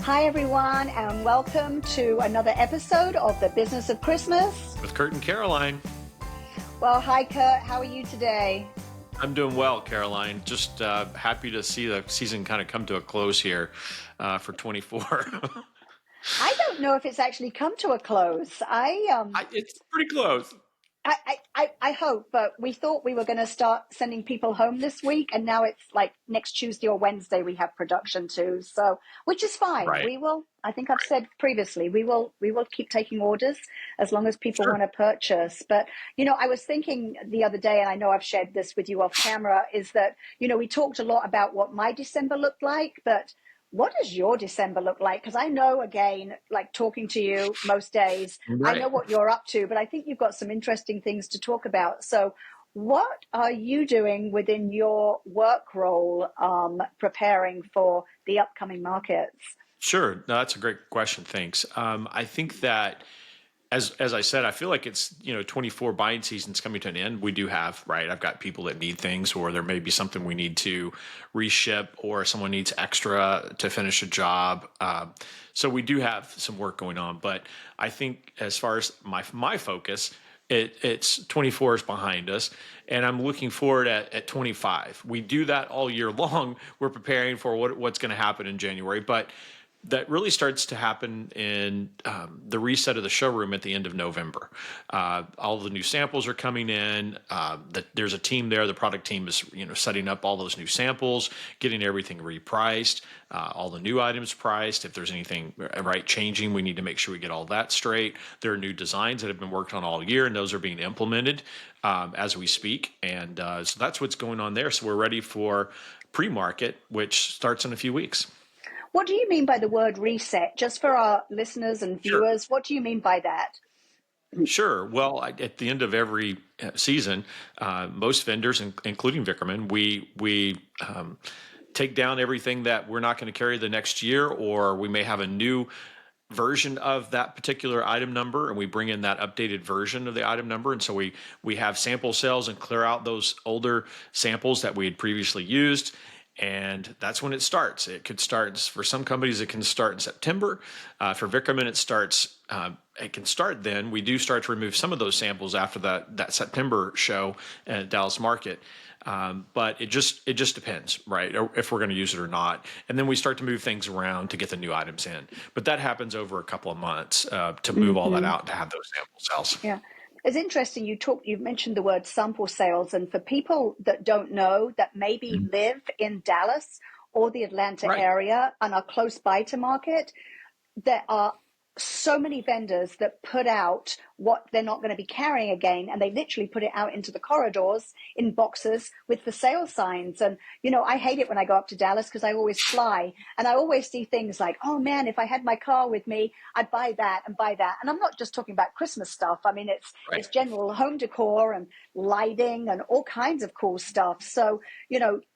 Hi, everyone, and welcome to another episode of The Business of Christmas. With Kurt and Caroline. Well, hi, Kurt. How are you today? I'm doing well, Caroline. Just happy to see the season kind of come to a close here for 24. I don't know if it's actually come to a close. It's pretty close. I hope, but we thought we were going to start sending people home this week, and now it's like next Tuesday or Wednesday we have production too. So, which is fine. Right. We will. I think I've said previously we will keep taking orders as long as people Sure. want to purchase. But I was thinking the other day, and I know I've shared this with you off camera, is that we talked a lot about what my December looked like, but what does your December look like? Because I know, again, like talking to you most days, I know Right. what you're up to, but I think you've got some interesting things to talk about. So, what are you doing within your work role preparing for the upcoming markets? Sure. No, that's a great question. Thanks. I think that as I said, I feel like it's 24 buying season's coming to an end. We do have, right. I've got people that need things, or there may be something we need to reship, or someone needs extra to finish a job. So we do have some work going on. But I think as far as my focus, it's 24 is behind us, and I'm looking forward at 25. We do that all year long. We're preparing for what's going to happen in January, but that really starts to happen in the reset of the showroom at the end of November. All the new samples are coming in. There's a team there. The product team is setting up all those new samples, getting everything repriced, all the new items priced. If there's anything changing, we need to make sure we get all that straight. There are new designs that have been worked on all year, and those are being implemented as we speak. And so that's what's going on there. So we're ready for pre-market, which starts in a few weeks. What do you mean by the word reset? Just for our listeners and Sure. viewers, what do you mean by that? Sure. Well, at the end of every season, most vendors, including Vickerman, we take down everything that we're not going to carry the next year, or we may have a new version of that particular item number, and we bring in that updated version of the item number. And so we have sample sales and clear out those older samples that we had previously used. And that's when it starts. It could start for some companies. It can start in September. For Vickerman, it starts. It can start then. We do start to remove some of those samples after that September show at Dallas Market. But it just depends, right? If we're going to use it or not. And then we start to move things around to get the new items in. But that happens over a couple of months to move all that out to have those sample sales. Yeah. It's interesting you've mentioned the word sample sales, and for people that don't know, that maybe Mhm. live in Dallas or the Atlanta Right. area and are close by to market, there are so many vendors that put out what they're not going to be carrying again, and they literally put it out into the corridors in boxes with the sale signs. And I hate it when I go up to Dallas because I always fly, and I always see things like, oh man, if I had my car with me, I'd buy that and buy that. And I'm not just talking about Christmas stuff. I mean, it's Right. general home decor and lighting and all kinds of cool stuff. So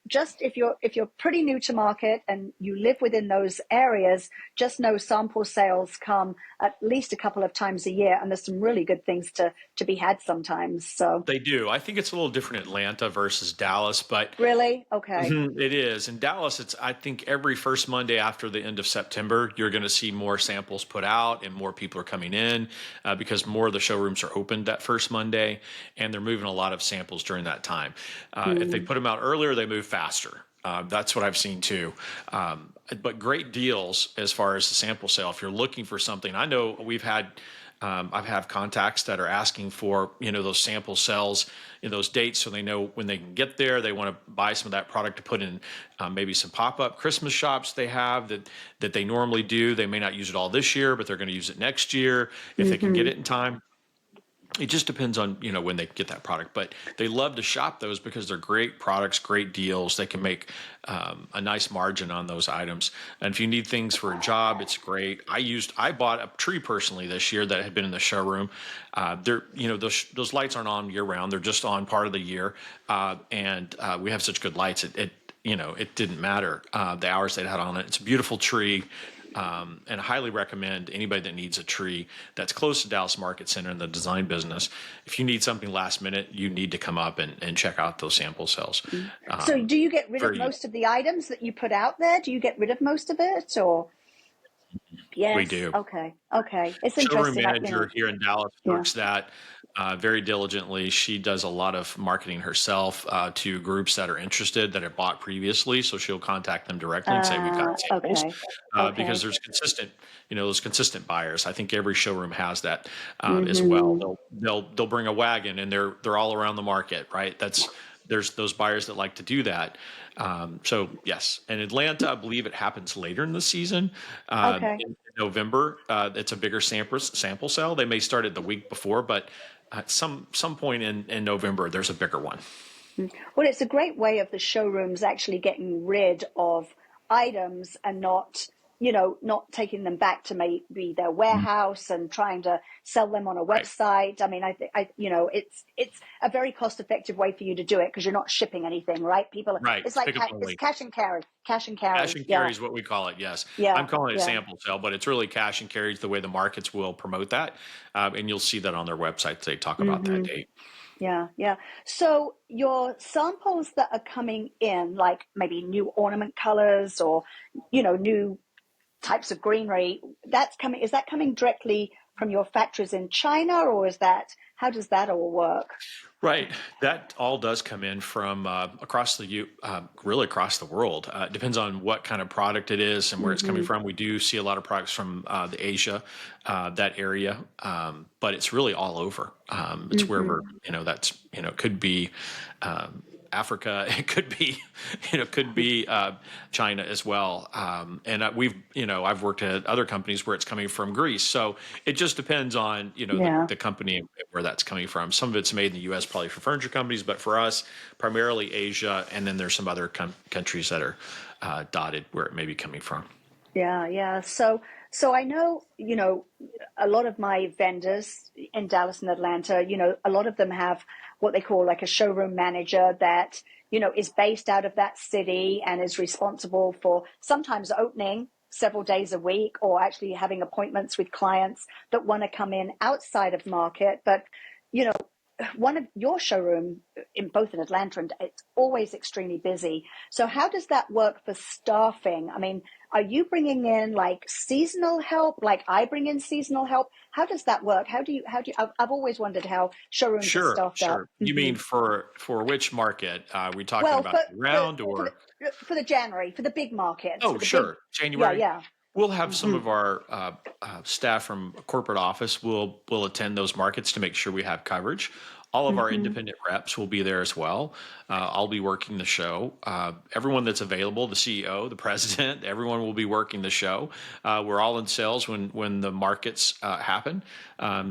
just if you're pretty new to market and you live within those areas, just know sample sales come at least a couple of times a year, and there's some really good things to be had sometimes. So They do. I think it's a little different in Atlanta versus Dallas, but really, okay. it is. In Dallas, I think every first Monday after the end of September, you're going to see more samples put out and more people are coming in because more of the showrooms are opened that first Monday, and they're moving a lot of samples during that time. If they put them out earlier, they move faster. That's what I've seen too. But great deals as far as the sample sale. If you're looking for something, I know I've had contacts that are asking for those sample cells in those dates, so they know when they can get there. They want to buy some of that product to put in maybe some pop-up Christmas shops they have that they normally do. They may not use it all this year, but they're going to use it next year if they can get it in time. It just depends on when they get that product, but they love to shop those because they're great products, great deals. They can make a nice margin on those items. And if you need things for a job, it's great. I bought a tree personally this year that had been in the showroom. Those lights aren't on year round; they're just on part of the year. And we have such good lights. It didn't matter the hours they had on it. It's a beautiful tree. And I highly recommend anybody that needs a tree that's close to Dallas Market Center in the design business. If you need something last minute, you need to come up and check out those sample cells. So do you get rid of Very most of the items that you put out there? Do you get rid of most of it, or? We Yes. do. Okay. Okay. It's Showroom interesting. manager here in Dallas Yeah. works that very diligently. She does a lot of marketing herself to groups that are interested that have bought previously. So she'll contact them directly and say, "We've got samples," Okay. because Okay. there's consistent, those consistent buyers. I think every showroom has that as well. Mm-hmm. They'll bring a wagon and they're all around the market, right? There's those buyers that like to do that. So yes, in Atlanta, I believe it happens later in the season. Okay. In November, it's a bigger sample sale. They may start it the week before, but at some point in November, there's a bigger one. Well, it's a great way of the showrooms actually getting rid of items and not, not taking them back to maybe their warehouse and trying to sell them on a Right, website. I mean, it's a very cost effective way for you to do it because you're not shipping anything, right? People, right. it's It's like pick up it's only. cash and carry, cash and Cash carry. and Yeah, carry is what we call it. Yes, I'm yeah, calling it yeah. sample sale, but it's really cash and carry is the way the markets will promote that, and you'll see that on their website. They talk about that Hmm. date. Yeah, yeah. So your samples that are coming in, like maybe new ornament colors or, new types of greenery, is that coming directly from your factories in China, or how does that all work? Right. That all does come in from across really across the world. It depends on what kind of product it is and where it's coming Hmm. from. We do see a lot of products from the Asia, that area, but it's really all over. It's Hmm. wherever that's could be Africa. It could be China as well. And I've worked at other companies where it's coming from Greece. So it just depends on Yeah. the company and where that's coming from. Some of it's made in the U.S. probably for furniture companies, but for us, primarily Asia, and then there's some other countries that are dotted where it may be coming from. Yeah, yeah. So I know, a lot of my vendors in Dallas and Atlanta, a lot of them have what they call like a showroom manager that, is based out of that city and is responsible for sometimes opening several days a week or actually having appointments with clients that want to come in outside of market. But, you know, one of your showroom in both in Atlanta and it's always extremely busy. So how does that work for staffing? I mean, are you bringing in like seasonal help? Like I bring in seasonal help? How does that work? I've always wondered how showrooms are Sure, staffed up. sure. You mean for which market? Are we talking Well, about round for or? for the January, for the big markets, for Oh, the big, sure. yeah, January. yeah. We'll have some Hmm. of our staff from corporate office will attend those markets to make sure we have coverage. All of our Hmm. independent reps will be there as well. I'll be working the show. Everyone that's available, the CEO, the president, everyone will be working the show. We're all in sales when the markets happen.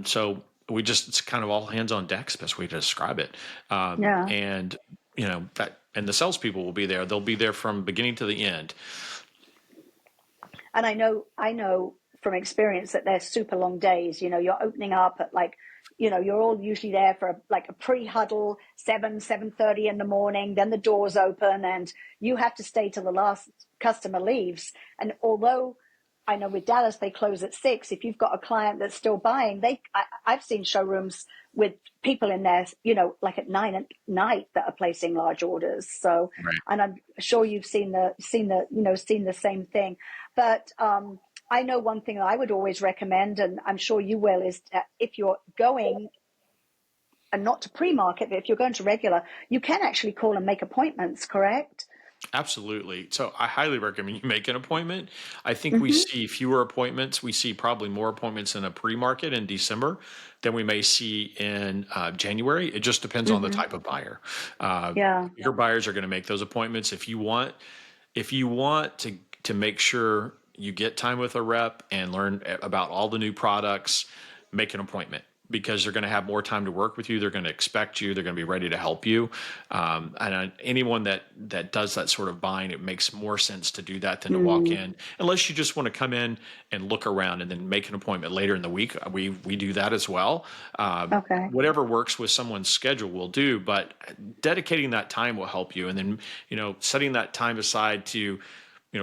So it's kind of all hands on deck, is the best way to describe it. Yeah. And that and the salespeople will be there. They'll be there from beginning to the end. And I know from experience that they're super long days. You're opening up at like, you're all usually there for like a pre-huddle, 7:30 in the morning. Then the doors open, and you have to stay till the last customer leaves. And although I know with Dallas they close at 6, if you've got a client that's still buying, I've seen showrooms with people in there, like at 9 at night that are placing large orders. So, Right. and I'm sure you've seen the same thing. But I know one thing I would always recommend, and I'm sure you will, is that if you're going and not to pre-market, but if you're going to regular, you can actually call and make appointments, correct? Absolutely. So I highly recommend you make an appointment. I think we Mm-hmm. see fewer appointments. We see probably more appointments in a pre-market in December than we may see in January. It just depends on the Mm-hmm. type of buyer. Uh, Yeah. your buyers are going to make those appointments. If you want to make sure you get time with a rep and learn about all the new products, make an appointment because they're going to have more time to work with you. They're going to expect you. They're going to be ready to help you. And anyone that does that sort of buying, it makes more sense to do that than to walk Mm. in. Unless you just want to come in and look around and then make an appointment later in the week. We do that as well. Okay. Whatever works with someone's schedule will do, but dedicating that time will help you. And then setting that time aside to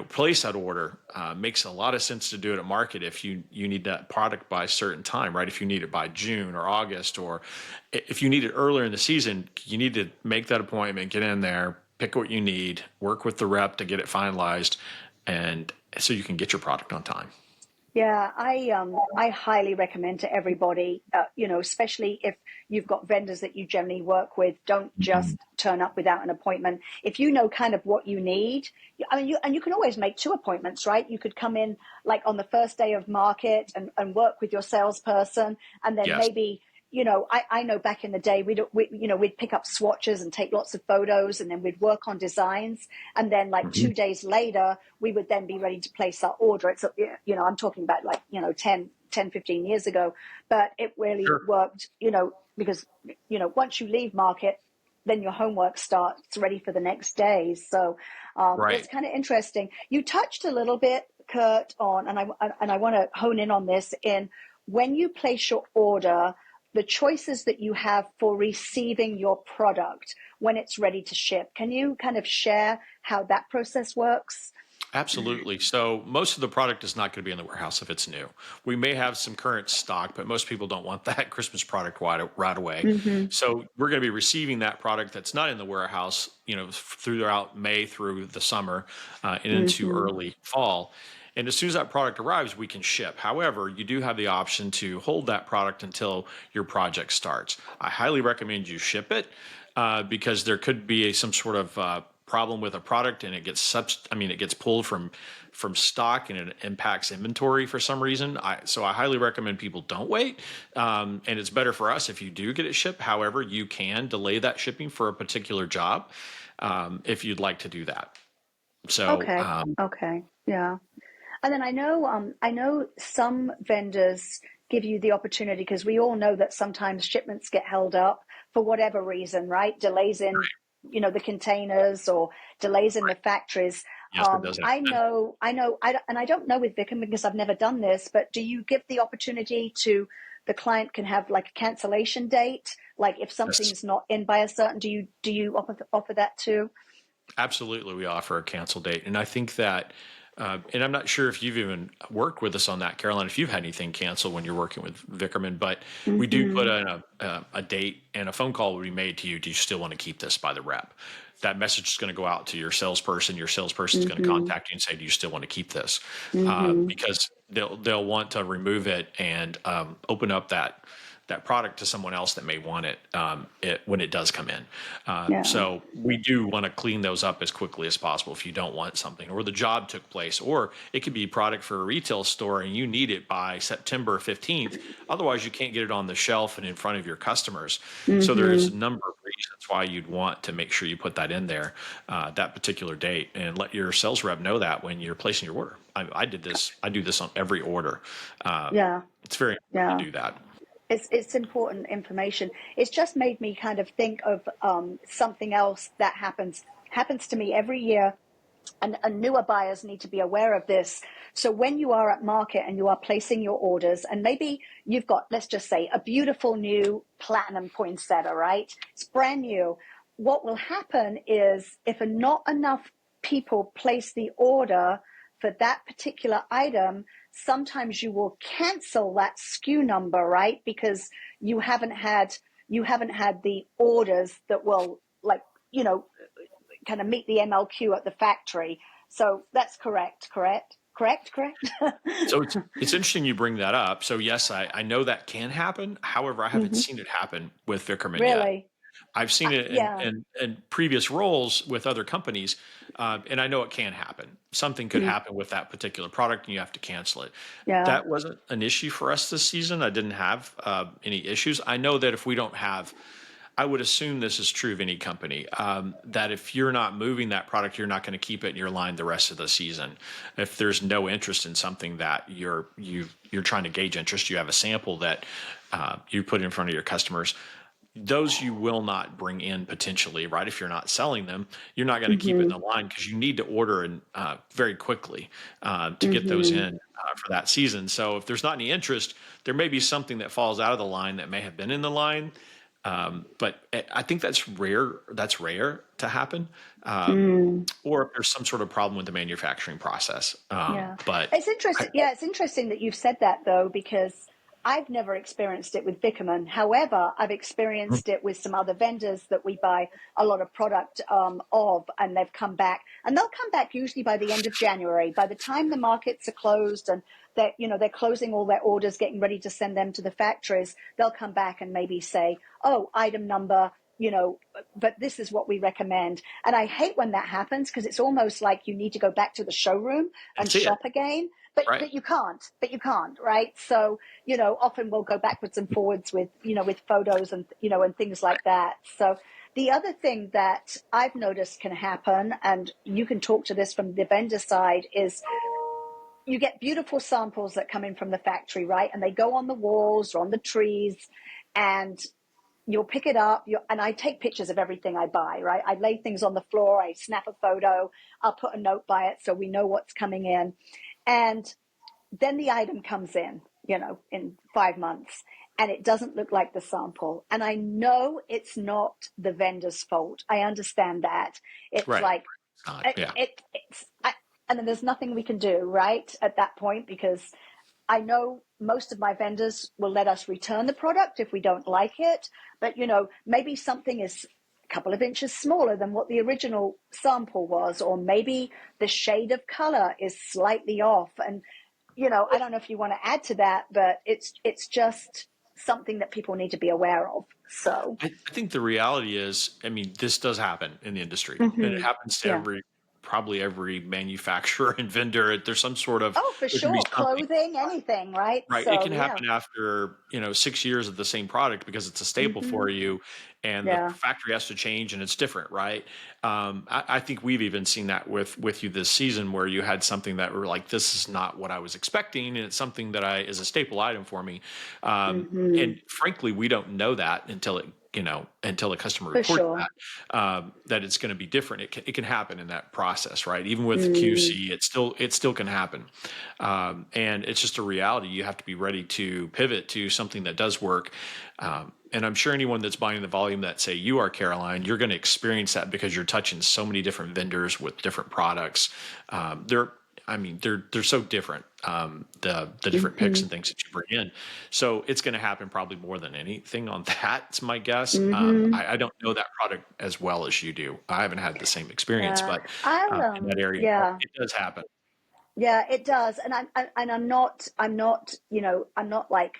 place that order makes a lot of sense to do it at market if you need that product by a certain time, right? If you need it by June or August, or if you need it earlier in the season, you need to make that appointment, get in there, pick what you need, work with the rep to get it finalized, and so you can get your product on time. Yeah, I highly recommend to everybody, especially if you've got vendors that you generally work with, don't Mhm. just turn up without an appointment. If you know kind of what you need, I mean, you can always make two appointments, right? You could come in like on the first day of market and work with your salesperson, and then Yes. maybe, I know back in the day we'd pick up swatches and take lots of photos, and then we'd work on designs, and then like Mhm. 2 days later we would then be ready to place our order. I'm talking about like 10, 15 years ago, but it really Sure. worked, because once you leave market, then your homework starts ready for the next day. So it's Right. kind of interesting. You touched a little bit, Kurt, on, and I want to hone in on this, in when you place your order, the choices that you have for receiving your product when it's ready to ship. Can you kind of share how that process works? Absolutely. So most of the product is not going to be in the warehouse if it's new. We may have some current stock, but most people don't want that Christmas product right away. Mm-hmm. So we're going to be receiving that product that's not in the warehouse, throughout May through the summer and into Mm-hmm. early fall. And as soon as that product arrives, we can ship. However, you do have the option to hold that product until your project starts. I highly recommend you ship it because there could be some sort of problem with a product and it gets pulled from stock and it impacts inventory for some reason. So I highly recommend people don't wait. And it's better for us if you do get it shipped. However, you can delay that shipping for a particular job if you'd like to do that. So Okay. Okay. Yeah. And then I know some vendors give you the opportunity, because we all know that sometimes shipments get held up for whatever reason, right? Delays in, the containers, or delays in the factories. yes, it does happen. And I don't know with Vickham because I've never done this, but do you give the opportunity to the client can have like a cancellation date? Like if Yes. something's not in by a certain, do you offer that too? Absolutely, we offer a cancel date, and I think that, and I'm not sure if you've even worked with us on that, Caroline. If you've had anything canceled when you're working with Vickerman, but we do put Mm-hmm. in a date, and a phone call will be made to you. Do you still want to keep this by the rep? That message is going to go out to your salesperson. Your salesperson is going to Mm-hmm. contact you and say, "Do you still want to keep this?" Mm-hmm. Because they'll want to remove it and open up that product to someone else that may want it when it does come in. Yeah. So we do want to clean those up as quickly as possible if you don't want something, or the job took place, or it could be product for a retail store and you need it by September 15th. Otherwise, you can't get it on the shelf and in front of your customers. So there's Mm-hmm. a number of reasons why you'd want to make sure you put that in there, that particular date, and let your sales rep know that when you're placing your order. I did this. I do this on every order. Uh, Yeah. it's very important Yeah. to do that. It's important information. It's just made me kind of think of something else that happens to me every year, and newer buyers need to be aware of this. So when you are at market and you are placing your orders, and maybe you've got, let's just say, a beautiful new platinum poinsettia, right? It's brand new. What will happen is, if not enough people place the order for that particular item, sometimes you will cancel that SKU number, right? Because you haven't had the orders that will, like, you know kind of meet the MLQ at the factory. So that's correct. So it's interesting you bring that up. So yes, I know that can happen. However, I haven't Hmm. seen it happen with Vickerman yet. Really? I've seen it in, Yeah. in, in previous roles with other companies, and I know it can happen. Something could Mm, happen with that particular product, and you have to cancel it. yeah. That wasn't an issue for us this season. I didn't have any issues. I know that if we don't have, I would assume this is true of any company, that if you're not moving that product, you're not going to keep it in your line the rest of the season. If there's no interest in something that you're trying to gauge interest, you have a sample that you put in front of your customers, those you will not bring in potentially, right? If you're not selling them, you're not going to keep it in Hmm. the line because you need to order and very quickly to get those Hmm. in for that season. So if there's not any interest, there may be something that falls out of the line that may have been in the line, but I think that's rare. That's rare to happen, Mm. or if there's some sort of problem with the manufacturing process. Yeah. But It's I, interesting. Yeah, it's interesting that you've said that, though, because I've never experienced it with Vickerman. However, I've experienced it with some other vendors that we buy a lot of product of, and they've come back, and they'll come back usually by the end of January. By the time the markets are closed and they're closing all their orders, getting ready to send them to the factories, they'll come back and maybe say, "Oh, item number." But this is what we recommend. And I hate when that happens because it's almost like you need to go back to the showroom and That's it. shop again. But Right. but you can't. But you can't, right? So often we'll go backwards and forwards with with photos and things like that. So the other thing that I've noticed can happen, and you can talk to this from the vendor side, is you get beautiful samples that come in from the factory, right? And they go on the walls or on the trees, and you'll pick it up. And I take pictures of everything I buy, right? I lay things on the floor. I snap a photo. I'll put a note by it so we know what's coming in. And then the item comes in 5 months, and it doesn't look like the sample. And I know it's not the vendor's fault. I understand that. It's Right. like, It's not. it, Yeah. it, it's, I, and then there's nothing we can do, right, at that point, because I know most of my vendors will let us return the product if we don't like it. But, maybe something is a couple of inches smaller than what the original sample was, or maybe the shade of color is slightly off. And, I don't know if you want to add to that, but it's just something that people need to be aware of. So, I think the reality is, I mean, this does happen in the industry, and it hmm happens to yeah. probably every manufacturer and vendor. There's some sort of, Oh, for there can be sure. something. Clothing, anything, right? Right. It So, can yeah. happen after, 6 years of the same product because it's a staple hmm for you and the Yeah. factory has to change and it's different, right? I think we've even seen that with you this season where you had something that were like, this is not what I was expecting. And it's something that is a staple item for me. hmm And frankly, we don't know that until a customer For reports sure. that it's going to be different. It can happen in that process, right? Even with Mm, QC, it still can happen. And it's just a reality. You have to be ready to pivot to something that does work. And I'm sure anyone that's buying the volume that say you are, Caroline, you're going to experience that because you're touching so many different vendors with different products. They're so different. The different picks hmm and things that you bring in. So it's going to happen probably more than anything on that. It's my guess. hmm I don't know that product as well as you do. I haven't had the same experience, Yeah. but I'll in that area, yeah. it does happen. Yeah, it does. And I'm not like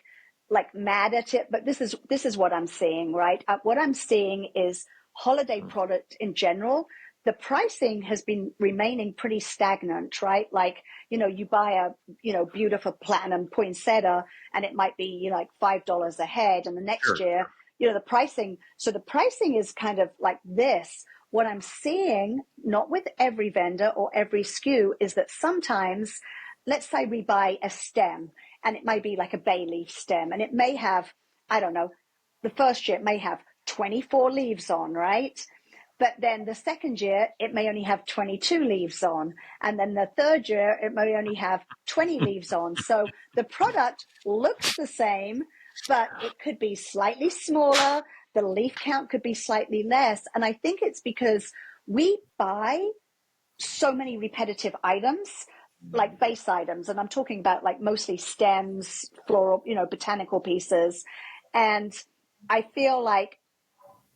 mad at it, but this is what I'm seeing, right? What I'm seeing is holiday product in general. The pricing has been remaining pretty stagnant, right? Like, you buy a, beautiful platinum poinsettia and it might be, like $5 a head. And the next Sure. year, so the pricing is kind of like this. What I'm seeing, not with every vendor or every SKU, is that sometimes, let's say we buy a stem, and it may be like a bay leaf stem, and it may have, I don't know, the first year it may have 24 leaves on, right? But then the second year, it may only have 22 leaves on. And then the third year, it may only have 20 leaves on. So the product looks the same, but it could be slightly smaller. The leaf count could be slightly less. And I think it's because we buy so many repetitive items, like base items. And I'm talking about like mostly stems, floral, botanical pieces. And I feel like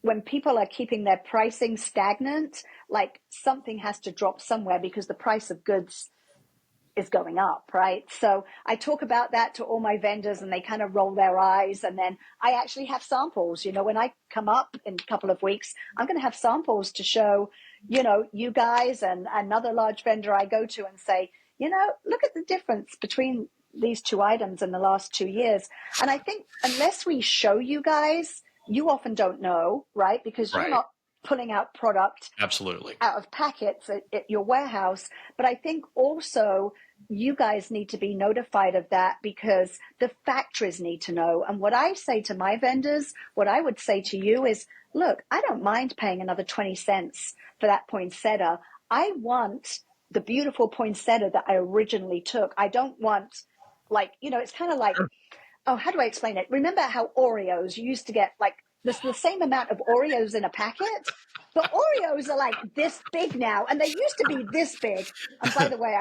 when people are keeping their pricing stagnant, like something has to drop somewhere because the price of goods is going up, right? So I talk about that to all my vendors and they kind of roll their eyes. And then I actually have samples. When I come up in a couple of weeks, I'm going to have samples to show, you guys and another large vendor I go to and say, look at the difference between these two items in the last 2 years. And I think unless we show you guys, you often don't know, right? Because you're Right. not pulling out product Absolutely. out of packets at your warehouse. But I think also you guys need to be notified of that because the factories need to know. And what I say to my vendors, what I would say to you is, look, I don't mind paying another 20 cents for that poinsettia. I want the beautiful poinsettia that I originally took. I don't want, like, it's kind of like, Sure. oh, how do I explain it? Remember how Oreos, you used to get like the same amount of Oreos in a packet? The Oreos are like this big now, and they used to be this big. And by the way,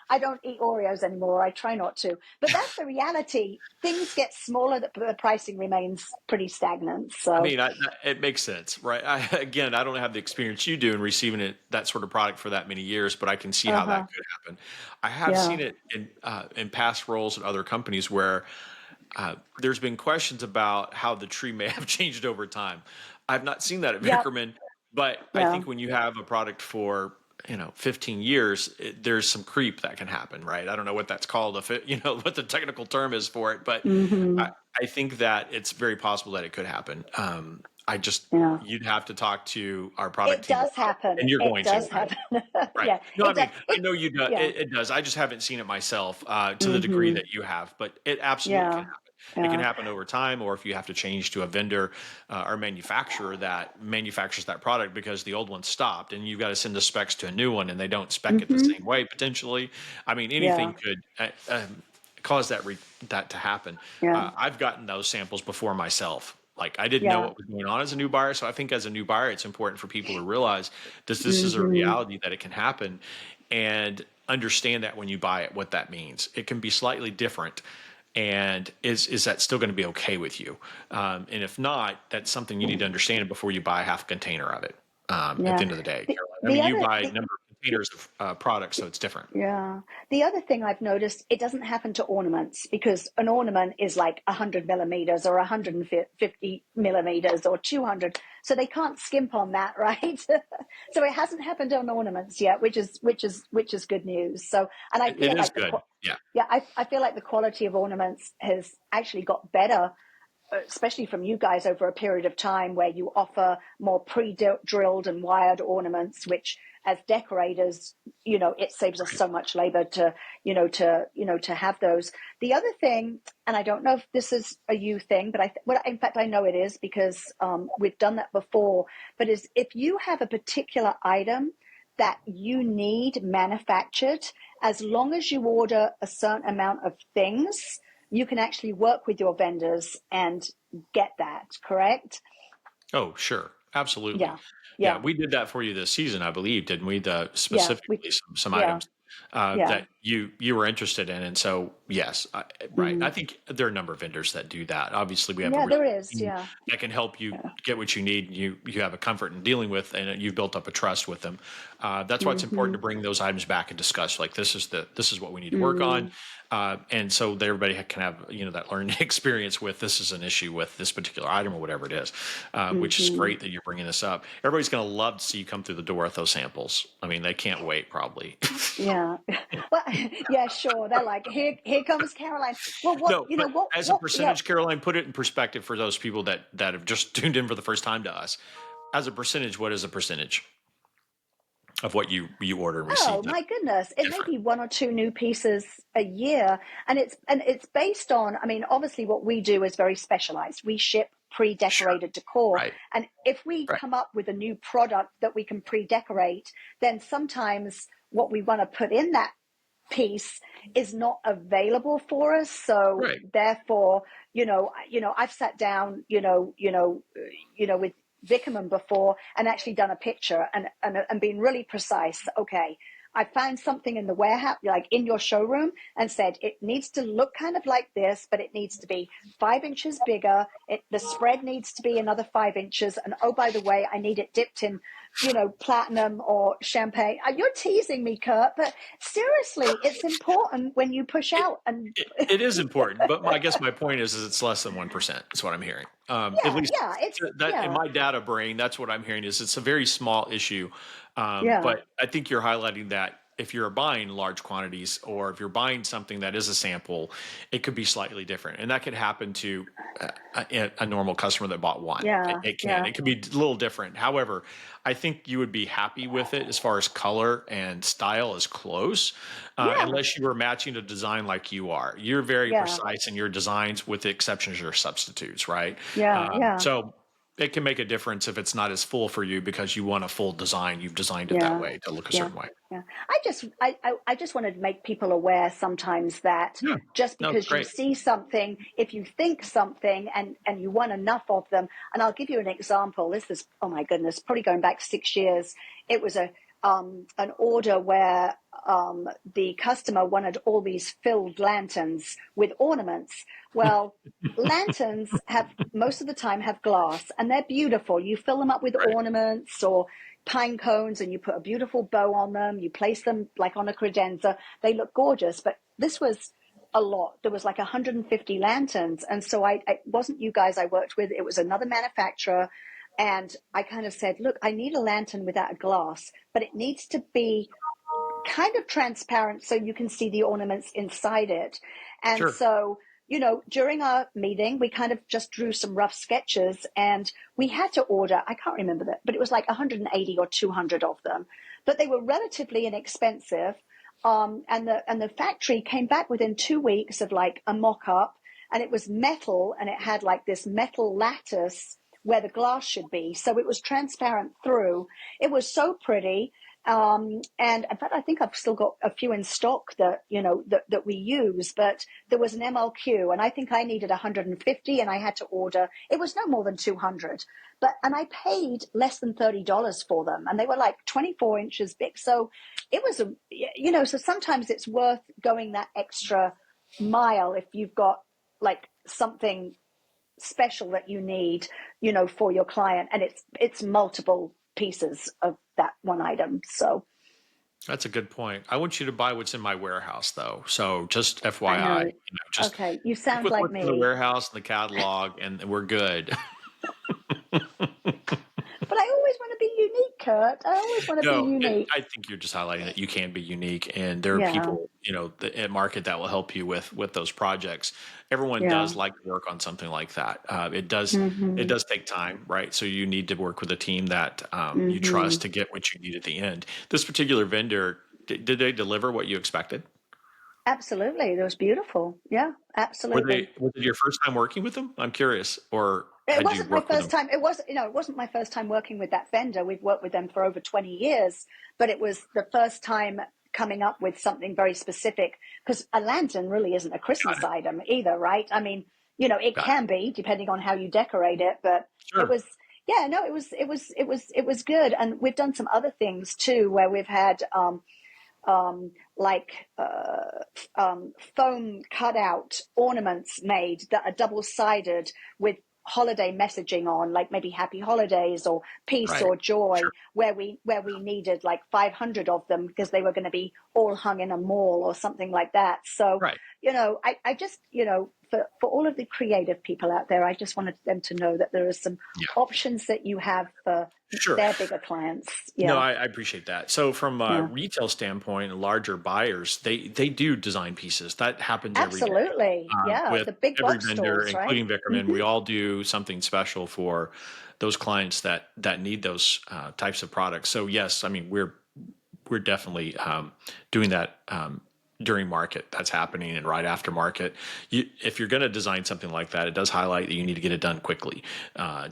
I don't eat Oreos anymore. I try not to. But that's the reality. Things get smaller, the pricing remains pretty stagnant. I So, mean, it makes sense, right? Again, I don't have the experience you do in receiving that sort of product for that many years, but I can see how that uh-huh. could happen. I have Yeah. seen it in past roles at other companies where there's been questions about how the tree may have changed over time. I've not seen that at Yep. Vickerman, but I Yeah. think when you have a product for 15 years, there's some creep that can happen, right? I don't know what that's called, if it, what the technical term is for it, but I, Hmm. I think that it's very possible that it could happen. I just Yeah. you'd have to talk to our product It team does about it, happen. and you're It going to, does right? happen. Right. Yeah, No, I it does. mean, I know you do. Yeah. It does. I just haven't seen it myself to the degree Hmm. that you have, but it absolutely can Yeah. happen. It can Yeah. happen over time, or if you have to change to a vendor or manufacturer that manufactures that product because the old one stopped, and you've got to send the specs to a new one, and they don't spec it the Hmm. same way potentially. I mean, Yeah. anything could cause that to happen. Yeah. I've gotten those samples before myself. Like I didn't know Yeah. what was going on as a new buyer, so I think as a new buyer, it's important for people to realize this is a Hmm. reality that it can happen, and understand that when you buy it, what that means. It can be slightly different, and is that still going to be okay with you? And if not, that's something you need to understand before you buy half a container of it. At the Yeah. end of the day, The Caroline. I the mean, you other buy a the, number of the containers of products, so it's different. Yeah. The other thing I've noticed, it doesn't happen to ornaments because an ornament is like 100 millimeters or 150 millimeters or 200. So they can't skimp on that, right? So it hasn't happened on ornaments yet, which is good news. So, and I It feel is like good. Yeah. yeah, I feel like the quality of ornaments has actually got better, especially from you guys over a period of time where you offer more pre-drilled and wired ornaments, which as decorators, it saves us Right. so much labor to have those. The other thing, and I don't know if this is a you thing, but well, in fact, I know it is because we've done that before, but is if you have a particular item that you need manufactured, as long as you order a certain amount of things, you can actually work with your vendors and get that, correct? Oh, sure. Absolutely. Yeah. Yeah, Yeah. we did that for you this season, I believe, didn't we? The Yeah. specifically some Yeah. items Yeah. that you were interested in, and so yes, right. I Mm. think there are a number of vendors that do that. Obviously, we have a Yeah, really there good is. team Yeah. that can help you Yeah. get what you need. You have a comfort in dealing with, and you've built up a trust with them. That's why it's important Hmm. to bring those items back and discuss. Like this is what we need to work on, Mm. and so that everybody can have that learning experience with this is an issue with this particular item or whatever it is, which is Hmm. great that you're bringing this up. Everybody's going to love to see you come through the door with those samples. I mean, they can't wait probably. Yeah. Well, yeah, sure. They're like, here comes Caroline. Well, what, No, but as a yeah. percentage, Caroline, put it in perspective for those people that have just tuned in for the first time to us. As a percentage, what is a percentage of what you order and receive Oh that's my goodness. It may different? be one or two new pieces a year. And it's based on, I mean, obviously what we do is very specialized. We ship Sure. pre-decorated decor. Right. And if we Right. come up with a new product that we can pre-decorate, then sometimes what we want to put in that piece is not available for us. So Right. therefore, I've sat down, with Vickerman before and actually done a picture and been really precise. Okay, I found something in the warehouse, like in your showroom, and said it needs to look kind of like this, but it needs to be 5 inches bigger. The spread needs to be another 5 inches. And oh, by the way, I need it dipped in, platinum or champagne. You're teasing me, Kurt, but seriously, it's important when you push It, out and it is important, but I guess my point is it's less than 1%. Is what I'm hearing. At yeah, least yeah, it's that in yeah, my data brain, that's what I'm hearing. Is it's a very small issue, yeah, but I think you're highlighting that if you're buying large quantities or if you're buying something that is a sample, it could be slightly different, and that could happen to a normal customer that bought one. yeah, It can. yeah, It could be a little different. However, I think you would be happy with it as far as color and style is close, yeah, unless you were matching a design like you are. You're very yeah, precise in your designs, with the exceptions of your substitutes, right? yeah, yeah, So it can make a difference if it's not as full for you because you want a full design. You've designed it that yeah, way to look a yeah, certain way. yeah. I just wanted to make people aware sometimes that Yeah. just No, it's because you great. see something, if you think something and you want enough of them, and I'll give you an example. This is, oh my goodness, probably going back 6 years. It was an order where the customer wanted all these filled lanterns with ornaments. Well, lanterns have most of the time have glass and they're beautiful. You fill them up with Right. ornaments or pine cones and you put a beautiful bow on them. You place them like on a credenza. They look gorgeous. But this was a lot. There was like 150 lanterns. And so it wasn't you guys I worked with. It was another manufacturer. And I kind of said, look, I need a lantern without a glass, but it needs to be kind of transparent so you can see the ornaments inside it. And Sure. so, during our meeting, we kind of just drew some rough sketches and we had to order, I can't remember that, but it was like 180 or 200 of them. But they were relatively inexpensive. And the factory came back within 2 weeks of like a mock up, and it was metal and it had like this metal lattice where the glass should be. So it was transparent through. It was so pretty. And in fact, I think I've still got a few in stock that, that we use, but there was an MLQ and I think I needed 150 and I had to order, it was no more than 200, and I paid less than $30 for them and they were like 24 inches big. So it was, so sometimes it's worth going that extra mile if you've got like something special that you need, for your client, and it's multiple pieces of that one item. So That's a good point. I want you to buy what's in my warehouse, though. So just I FYI, know. just Okay, you stick sound with like what's in the me, warehouse and the catalog, and we're good. but I always want to be unique, Kurt. I always want to be No, unique. I think you're just highlighting that you can be unique, and there are Yeah, people, at market that will help you with those projects. Everyone yeah. does like to work on something like that. It Mhm. does take time, right? So you need to work with a team that you trust Mhm. to get what you need at the end. This particular vendor, did they deliver what you expected? Absolutely, it was beautiful. Yeah, absolutely. Was it your first time working with them? I'm curious, or It had you wasn't my worked with first them? time. It wasn't my first time working with that vendor. We've worked with them for over 20 years, but it was the first time coming up with something very specific, because a lantern really isn't a Got Christmas it. item either, right? I mean, it Got it. can be depending on how you decorate it, but it Sure. was, yeah, no, it was good. And we've done some other things too, where we've had, like foam cutout ornaments made that are double sided with holiday messaging on, like maybe happy holidays or peace Right. or joy, Sure. where we needed like 500 of them because they were going to be all hung in a mall or something like that. So Right. I just, for all of the creative people out there, I just wanted them to know that there are some Yeah. options that you have for Sure. their bigger clients. No, Yeah, I appreciate that. So from a yeah. retail standpoint, larger buyers, they do design pieces. That happens every day. Absolutely. Yeah. With The big every box vendor, stores, right? including Vickerman, we all do something special for those clients that need those types of products. So yes, I mean we're definitely doing that during market. That's happening, and right after market. If you're going to design something like that, it does highlight that you need to get it done quickly.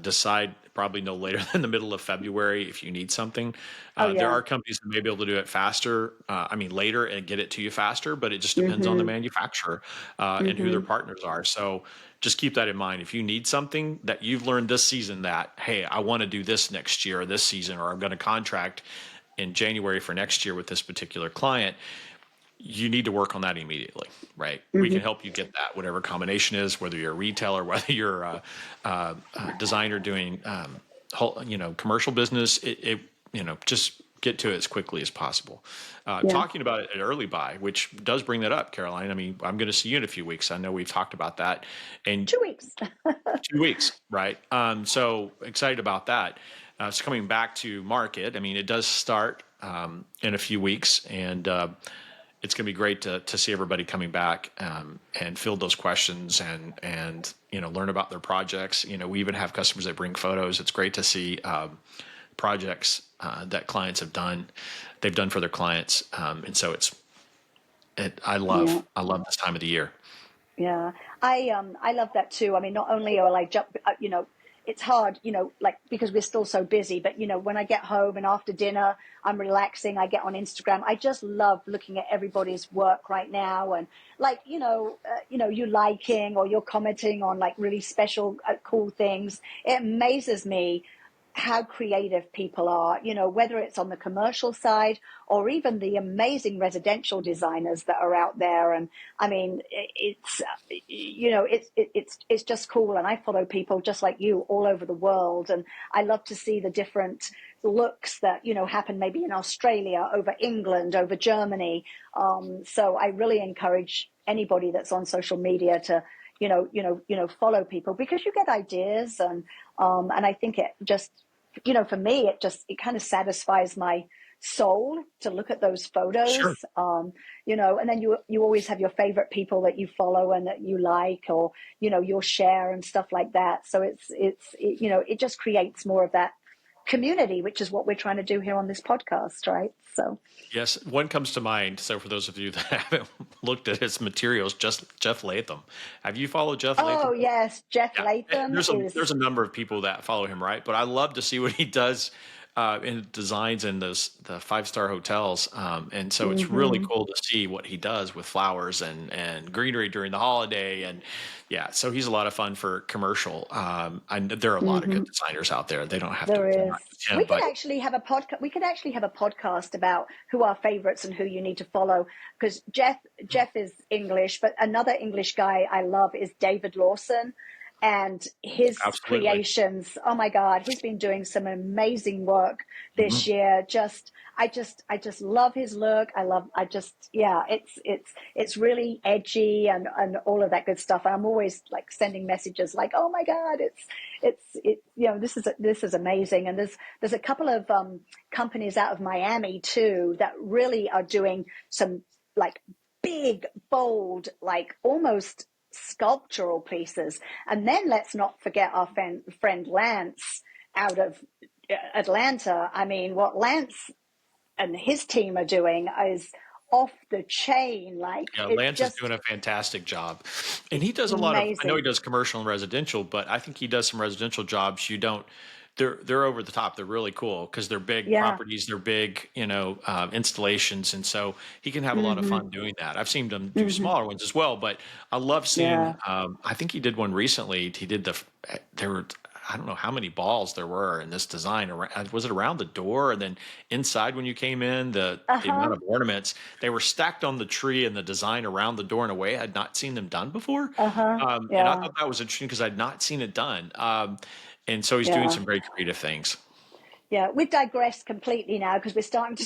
Decide probably no later than the middle of February if you need something. Oh, There yeah. are companies that may be able to do it faster. I mean later and get it to you faster, but it just depends on the Mm-hmm. manufacturer and who their Mm-hmm. partners are. So just keep that in mind. If you need something that you've learned this season that, hey, I want to do this next year or this season, or I'm going to contract in January for next year with this particular client, you need to work on that immediately, right? We can Mm-hmm. help you get that, whatever combination is, whether you're a retailer, whether you're a designer doing, commercial business. Just get to it as quickly as possible. Yeah. Talking about it at early buy, which does bring that up, Caroline. I mean, I'm going to see you in a few weeks. I know we've talked about that, and 2 weeks. 2 weeks, right? So excited about that. It's coming back to market. I mean, it does start in a few weeks, and it's going to be great to see everybody coming back and field those questions and learn about their projects. We even have customers that bring photos. It's great to see projects that clients have done, they've done for their clients, and so I Yeah. love this time of the year. Yeah, I love that too. I mean, not only are I jump, it's hard, like because we're still so busy. But when I get home and after dinner, I'm relaxing. I get on Instagram. I just love looking at everybody's work right now, and like you liking or you're commenting on like really special, cool things. It amazes me how creative people are, whether it's on the commercial side or even the amazing residential designers that are out there. And I mean, it's just cool. And I follow people just like you all over the world. And I love to see the different looks that, happen maybe in Australia, over England, over Germany. So I really encourage anybody that's on social media to, follow people, because you get ideas, and I think it just, for me, it kind of satisfies my soul to look at those Sure. photos. And then you always have your favorite people that you follow and that you like, or, you'll share and stuff like that. So it just creates more of that community, which is what we're trying to do here on this podcast, right? So, Yes, one comes to mind. So for those of you that haven't looked at his materials, just Jeff Latham. Have you followed Jeff Latham? oh yes, Jeff Yeah, Latham there's is, a number of people that follow him, right? But I love to see what he does in designs in the 5-star hotels, and so it's really mm-hmm, cool to see what he does with flowers and greenery during the holiday, and yeah, so he's a lot of fun for commercial. There are a lot of good mm-hmm. designers out there. They don't have to. They're There is. not just him, but We could actually have a podcast about who our favorites and who you need to follow. Because Jeff is English, but another English guy I love is David Lawson, and his absolutely. creations. Oh my God, he's been doing some amazing work this Mhm. year. I just love his look. Yeah, it's really edgy and all of that good stuff. And I'm always like sending messages like, oh my God, this is amazing. And there's a couple of companies out of Miami too that really are doing some like big, bold, like almost sculptural pieces. And then let's not forget our friend Lance out of Atlanta. I mean, what Lance and his team are doing is off the chain. Like, Yeah, it's Lance is doing just a fantastic job. And he does a lot of, I know he amazing. does commercial and residential, but I think he does some residential jobs you don't, they're over the top. They're really cool because they're big Yeah. properties, they're big, installations. And so he can have a lot of Mm-hmm. fun doing that. I've seen him do Mm-hmm. smaller ones as well, but I love seeing, Yeah. I think he did one recently. He did there were, I don't know how many balls there were in this design. Was it around the door and then inside when you came in, the amount Uh-huh. of ornaments they were stacked on the tree and the design around the door in a way I had not seen them done before. Uh-huh. And I Yeah. thought that was interesting because I'd not seen it done. And so he's doing Yeah. some very creative things. Yeah. We've digressed completely now because we're starting to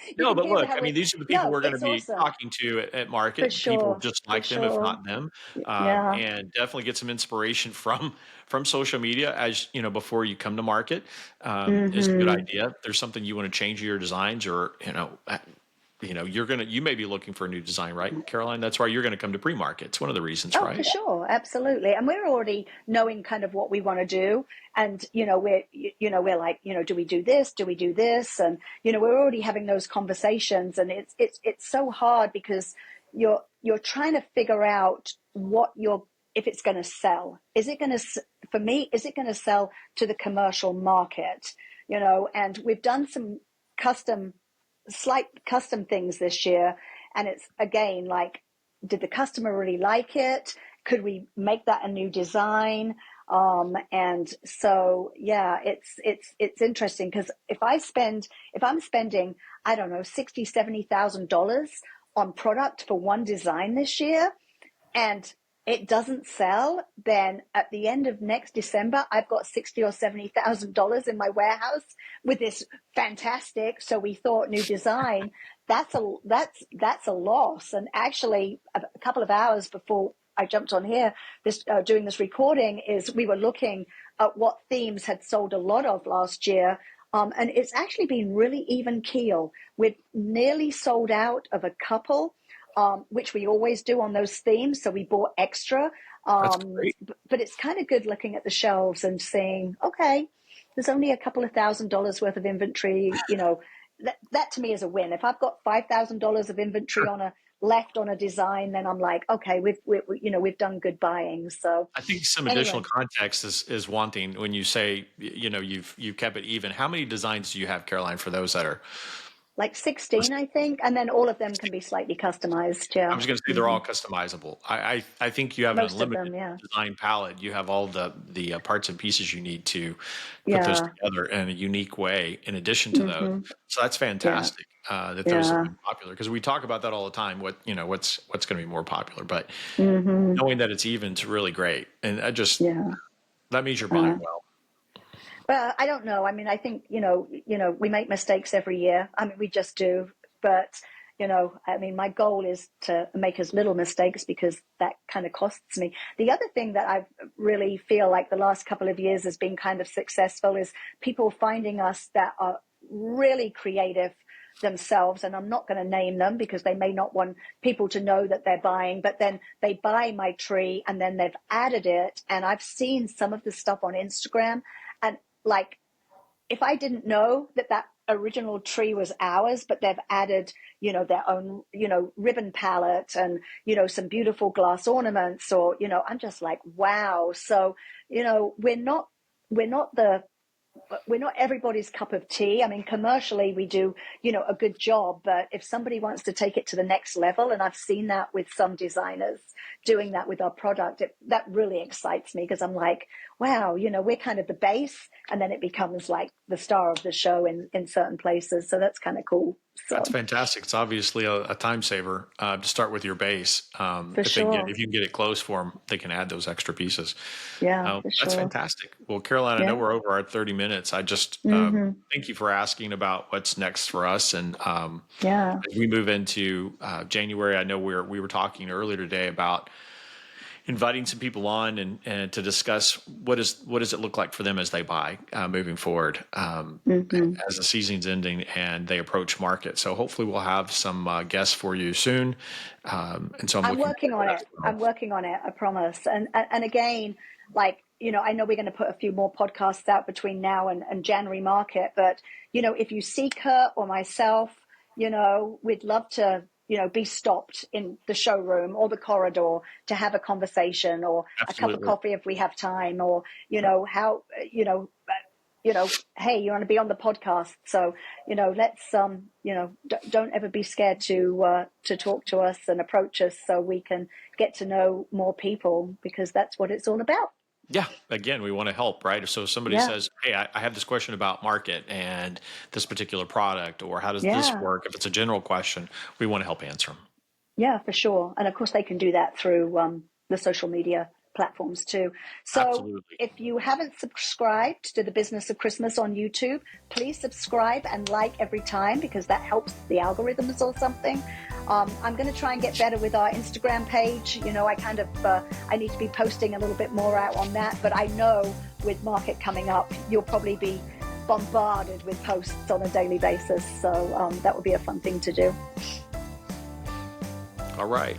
you No, can but hear look, how I we're mean, these are the people no, we're going to it's be awesome. talking to at For market, people sure. just For like them, if sure. not them, Yeah. and definitely get some inspiration from social media as you know before you come to market is a good Mm-hmm. idea. If there's something you want to change in your designs, or you may be looking for a new design, right, Caroline? That's why you're going to come to pre-market. It's one of the reasons, Oh, right? for sure, absolutely. And we're already knowing kind of what we want to do. And, we're like, do we do this? Do we do this? And, we're already having those conversations. And it's so hard because you're trying to figure out if it's going to sell. Is it going to, for me, is it going to sell to the commercial market? And we've done some custom, slight custom things this year. And it's again, like, did the customer really like it? Could we make that a new design? And so, yeah, it's interesting because if I'm spending, I don't know, 60, $70,000 on product for one design this year, and it doesn't sell, then at the end of next December, I've got 60 or $70,000 in my warehouse with this fantastic. So we thought new design. That's a loss. And actually, a couple of hours before I jumped on here, doing this recording, is we were looking at what themes had sold a lot of last year. And it's actually been really even keel. We've nearly sold out of a couple, which we always do on those themes. So we bought extra. That's great. But it's kind of good looking at the shelves and seeing, okay, there's only a couple of $1,000s worth of inventory. That to me is a win. If I've got $5,000 of inventory left on a design, then I'm like, okay, we've done good buying. So I think some additional anyway, context is wanting when you say you've kept it even. How many designs do you have, Caroline, for those that are? like 16, I think, and then all of them can be slightly customized. I Yeah. was going to say they're all customizable. I think you have an Most of unlimited them, yeah. design palette. You have all the parts and pieces you need to put those Yeah. together in a unique way. In addition to those, so that's Yeah. fantastic that those have Yeah. been popular because we talk about that all the time. What's going to be more popular, but Hmm. knowing that it's even is really great, and Yeah. that means you're buying Uh, well. well, I don't know. I mean, I think, we make mistakes every year. I mean, we just do. But, I mean, my goal is to make as little mistakes because that kind of costs me. The other thing that I really feel like the last couple of years has been kind of successful is people finding us that are really creative themselves. And I'm not going to name them because they may not want people to know that they're buying, but then they buy my tree and then they've added it. And I've seen some of the stuff on Instagram, and like, if I didn't know that that original tree was ours, but they've added, their own, ribbon palette and, some beautiful glass ornaments, or, I'm just like, wow. So, we're not the we're not everybody's cup of tea. I mean, commercially, we do, a good job. But if somebody wants to take it to the next level, and I've seen that with some designers doing that with our product, that really excites me because I'm like, wow, we're kind of the base, and then it becomes like the star of the show in certain places. So that's kind of cool. That's So fantastic. It's obviously a time saver to start with your base. for sure. If you can get it close for them, they can add those extra pieces. Yeah, for That's sure. fantastic. Well, Caroline, I know Yeah. we're over our 30 minutes. I just thank you for asking about what's next for us. And Yeah. as we move into January, I know we were talking earlier today about inviting some people on and to discuss what does it look like for them as they buy moving forward Hmm. as the season's ending and they approach market. So hopefully we'll have some guests for you soon. And so I'm I'm looking working forward on to that it. as well. I'm working on it. I promise. And again, like, I know we're going to put a few more podcasts out between now and January market, but if you see Kurt or myself, we'd love to, be stopped in the showroom or the corridor to have a conversation or a cup of Absolutely. coffee if we have time, or, how, hey, you want to be on the podcast? So, let's, don't ever be scared to talk to us and approach us so we can get to know more people because that's what it's all about. Yeah. Again, we want to help, right? So if somebody Yeah. says, "Hey, I have this question about market and this particular product, or how does this Yeah. work?" If it's a general question, we want to help answer them. Yeah, for sure. And of course, they can do that through the social media platforms too. So Absolutely. if you haven't subscribed to the Business of Christmas on YouTube, please subscribe and like every time because that helps the algorithms or something. I'm going to try and get better with our Instagram page. I need to be posting a little bit more out on that. But I know with market coming up, you'll probably be bombarded with posts on a daily basis. So that would be a fun thing to do. All right.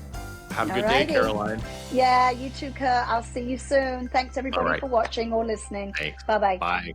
Have a All good day, righty. Caroline. Yeah, you too, Kurt. I'll see you soon. Thanks All everybody right. for watching or listening. Thanks. Bye bye. Bye.